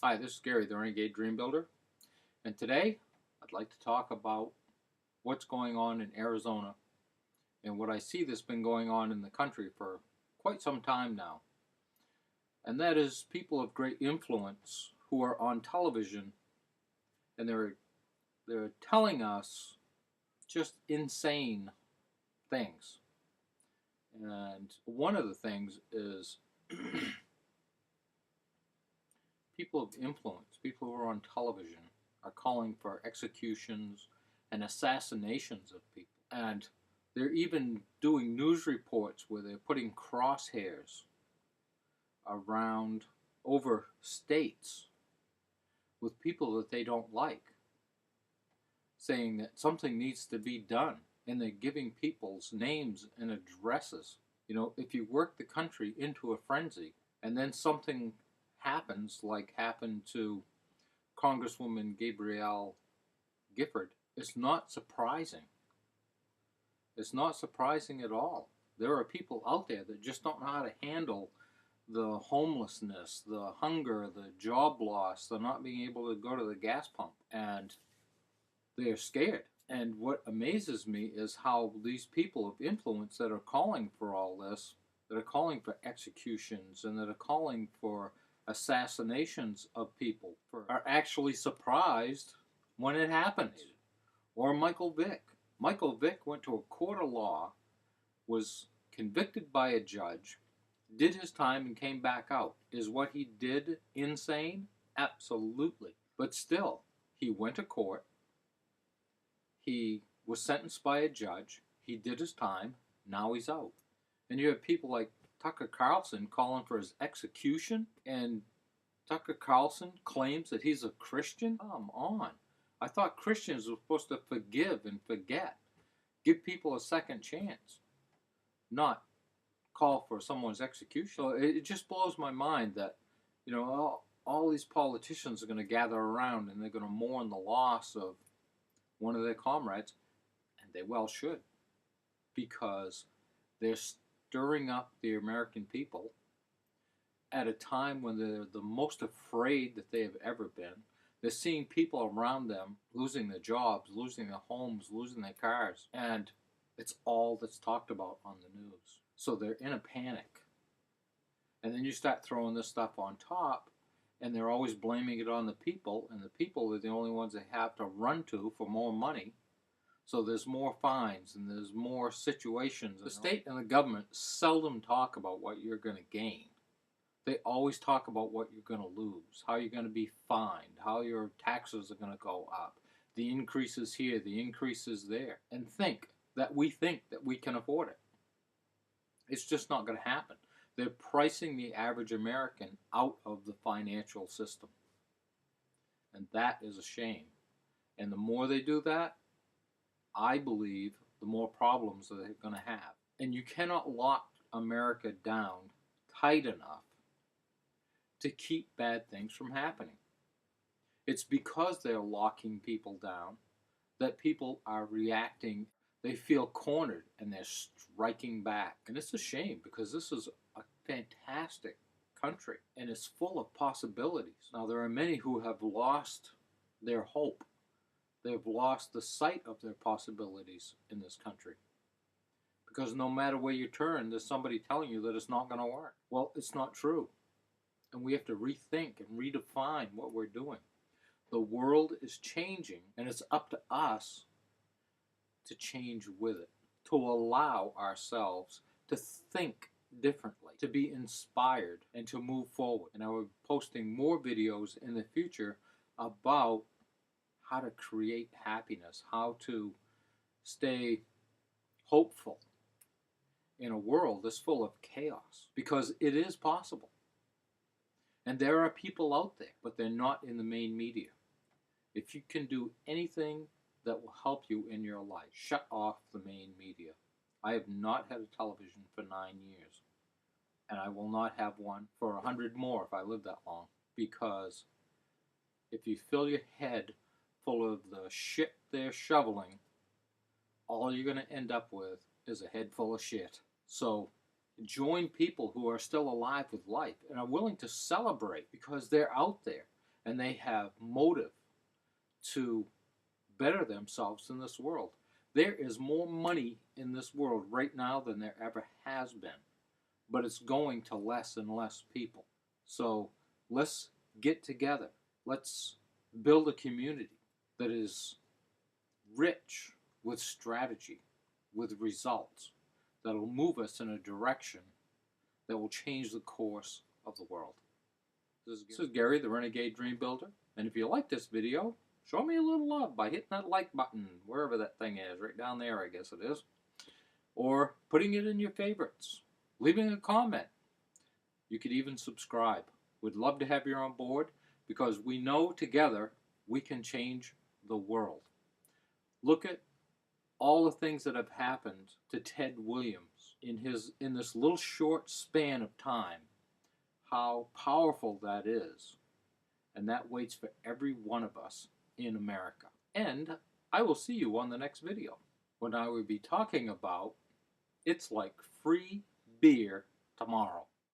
Hi, this is Gary, the Renegade Dream Builder, and today I'd like to talk about what's going on in Arizona and what I see that's been going on in the country for quite some time now. And that is people of great influence who are on television and they're telling us just insane things. And one of the things is people of influence, people who are on television, are calling for executions and assassinations of people. And they're even doing news reports where they're putting crosshairs around over states with people that they don't like, saying that something needs to be done. And they're giving people's names and addresses. You know, if you work the country into a frenzy and then something happens like happened to Congresswoman Gabrielle Gifford, it's not surprising. It's not surprising at all. There are people out there that just don't know how to handle the homelessness, the hunger, the job loss, the not being able to go to the gas pump, and they're scared. And what amazes me is how these people of influence that are calling for all this, that are calling for executions and that are calling for assassinations of people, are actually surprised when it happens. Or Michael Vick. Michael Vick went to a court of law, was convicted by a judge, did his time and came back out. Is what he did insane? Absolutely. But still, he went to court, he was sentenced by a judge, he did his time, now he's out. And you have people like Tucker Carlson calling for his execution, and Tucker Carlson claims that he's a Christian? Come on. I thought Christians were supposed to forgive and forget, give people a second chance, not call for someone's execution. So it just blows my mind that, you know, all these politicians are going to gather around and they're going to mourn the loss of one of their comrades, and they well should, because they're stirring up the American people at a time when they're the most afraid that they have ever been. They're seeing people around them losing their jobs, losing their homes, losing their cars, and it's all that's talked about on the news. So they're in a panic. And then you start throwing this stuff on top, and they're always blaming it on the people, and the people are the only ones they have to run to for more money. So there's more fines and there's more situations. The state and the government seldom talk about what you're going to gain. They always talk about what you're going to lose, how you're going to be fined, how your taxes are going to go up, the increases here, the increases there, and think that we can afford it. It's just not going to happen. They're pricing the average American out of the financial system. And that is a shame. And the more they do that, I believe the more problems that they're going to have. And you cannot lock America down tight enough to keep bad things from happening. It's because they're locking people down that people are reacting. They feel cornered and they're striking back. And it's a shame, because this is a fantastic country and it's full of possibilities. Now, there are many who have lost their hope. They've lost the sight of their possibilities in this country, because no matter where you turn, there's somebody telling you that it's not going to work. Well, it's not true. And we have to rethink and redefine what we're doing. The world is changing, and it's up to us to change with it, to allow ourselves to think differently, to be inspired, and to move forward. And I will be posting more videos in the future about how to create happiness, how to stay hopeful in a world that's full of chaos, because it is possible. And there are people out there, but they're not in the main media. If you can do anything that will help you in your life, shut off the main media. I have not had a television for 9 years, and I will not have one for 100 more if I live that long, because if you fill your head full of the shit they're shoveling, all you're going to end up with is a head full of shit. So join people who are still alive with life and are willing to celebrate because they're out there and they have motive to better themselves in this world. There is more money in this world right now than there ever has been, but it's going to less and less people. So let's get together. Let's build a community that is rich with strategy, with results, that will move us in a direction that will change the course of the world. This is Gary, the Renegade Dream Builder, and if you like this video, show me a little love by hitting that like button, wherever that thing is, right down there I guess it is, or putting it in your favorites, leaving a comment. You could even subscribe. We'd love to have you on board, because we know together we can change the world. Look at all the things that have happened to Ted Williams in this little short span of time, how powerful that is. And that waits for every one of us in America. And I will see you on the next video, when I will be talking about It's Like Free Beer Tomorrow.